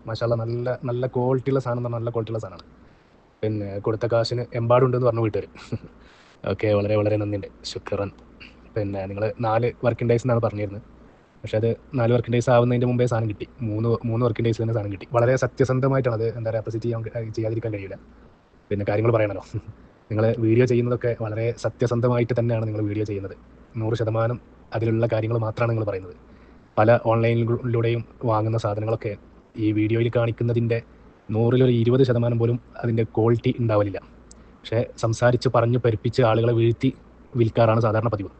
മാഷാഅല്ലാ നല്ല നല്ല ക്വാളിറ്റിയുള്ള സാധനം എന്ന് പറഞ്ഞാൽ നല്ല ക്വാളിറ്റിയുള്ള സാധനമാണ്. പിന്നെ കൊടുത്ത കാശിന് എമ്പാടുണ്ടെന്ന് പറഞ്ഞു വീട്ടുകാർ. ഓക്കെ, വളരെ വളരെ നന്ദിയുണ്ട്, ശുക്രൻ. പിന്നെ നിങ്ങൾ 4 വർക്കിംഗ് ഡേയ്സ് എന്നാണ് പറഞ്ഞിരുന്നത്, പക്ഷേ അത് 4 വർക്കിംഗ് ഡേയ്സ് ആവുന്നതിൻ്റെ മുമ്പേ സാധനം കിട്ടി. 3 വർക്കിംഗ് ഡേയ്സ് തന്നെ സാധനം കിട്ടി. വളരെ സത്യസന്ധമായിട്ടാണ് അത്. എന്താ പറയുക, അപ്രിസിയേറ്റ് ചെയ്യാതിരിക്കാൻ കഴിയില്ല. പിന്നെ കാര്യങ്ങൾ പറയണമല്ലോ. നിങ്ങൾ വീഡിയോ ചെയ്യുന്നതൊക്കെ വളരെ സത്യസന്ധമായിട്ട് തന്നെയാണ് നിങ്ങൾ വീഡിയോ ചെയ്യുന്നത്. 100% അതിലുള്ള കാര്യങ്ങൾ മാത്രമാണ് നിങ്ങൾ പറയുന്നത്. പല ഓൺലൈനിലൂടെയും വാങ്ങുന്ന സാധനങ്ങളൊക്കെ ഈ വീഡിയോയിൽ കാണിക്കുന്നതിൻ്റെ 100-ൽ 20% പോലും അതിൻ്റെ ക്വാളിറ്റി ഉണ്ടാവലില്ല. പക്ഷേ സംസാരിച്ച് പറഞ്ഞ് പെരുപ്പിച്ച് ആളുകളെ വീഴ്ത്തി വിൽക്കാറാണ് സാധാരണ പതിവ്.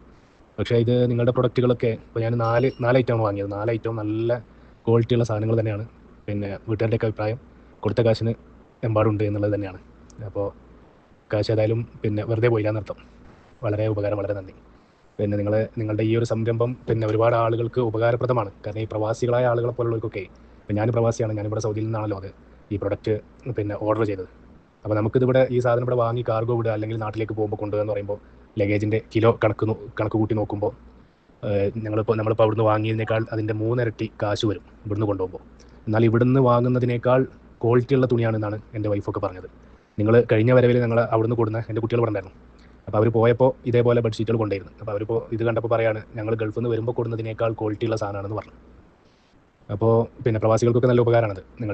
പക്ഷേ ഇത് നിങ്ങളുടെ പ്രൊഡക്റ്റുകളൊക്കെ ഇപ്പോൾ ഞാൻ 4 ഐറ്റമാണ് വാങ്ങിയത്. 4 ഐറ്റവും നല്ല ക്വാളിറ്റിയുള്ള സാധനങ്ങൾ തന്നെയാണ്. പിന്നെ വീട്ടുകാരുടെയൊക്കെ അഭിപ്രായം കൊടുത്ത കാശിന് എമ്പാടുണ്ട് എന്നുള്ളത് തന്നെയാണ്. അപ്പോൾ കാശ് ഏതായാലും പിന്നെ വെറുതെ പോയില്ല എന്നർത്ഥം. വളരെ ഉപകാരം, വളരെ നന്ദി. പിന്നെ നിങ്ങളുടെ ഈ ഒരു സംരംഭം പിന്നെ ഒരുപാട് ആളുകൾക്ക് ഉപകാരപ്രദമാണ്. കാരണം ഈ പ്രവാസികളായ ആളുകളെ പോലുള്ളവർക്കൊക്കെ, ഇപ്പം ഞാൻ പ്രവാസിയാണ്, ഞാനിവിടെ സൗദിയിൽ നിന്നാണല്ലോ ഈ പ്രൊഡക്റ്റ് പിന്നെ ഓർഡർ ചെയ്തത്. അപ്പോൾ നമുക്കിതിവിടെ ഈ സാധനം ഇവിടെ വാങ്ങി കാർഗോ വിടുക അല്ലെങ്കിൽ നാട്ടിലേക്ക് പോകുമ്പോൾ കൊണ്ടുവന്ന് പറയുമ്പോൾ ലഗേജിൻ്റെ കിലോ കണക്ക് കൂട്ടി നോക്കുമ്പോൾ നമ്മളിപ്പോൾ അവിടുന്ന് വാങ്ങിയതിനേക്കാൾ അതിൻ്റെ 3 ഇരട്ടി കാശ് വരും ഇവിടുന്ന് കൊണ്ടുപോകുമ്പോൾ. എന്നാൽ ഇവിടുന്ന് വാങ്ങുന്നതിനേക്കാൾ ക്വാളിറ്റിയുള്ള തുണിയാണെന്നാണ് എൻ്റെ വൈഫൊക്കെ പറഞ്ഞത്. നിങ്ങൾ കഴിഞ്ഞ വരവിൽ ഞങ്ങൾ അവിടുന്ന് കൊടുന്ന എൻ്റെ കുട്ടികൾ ഇവിടെ ഉണ്ടായിരുന്നു. അപ്പോൾ അവർ പോയപ്പോൾ ഇതേപോലെ ബെഡ്ഷീറ്റുകൾ കൊണ്ടുവരുന്നു. അപ്പോൾ അവരിപ്പോൾ ഇത് കണ്ടപ്പോൾ പറയാണ്, ഞങ്ങൾ ഗൾഫിൽ നിന്ന് വരുമ്പോൾ കൊടുക്കുന്നതിനേക്കാൾ ക്വാളിറ്റിയുള്ള സാധനമാണെന്ന് പറഞ്ഞു. അപ്പോൾ പിന്നെ പ്രവാസികൾക്കൊക്കെ നല്ല ഉപകാരമാണത്. നിങ്ങൾ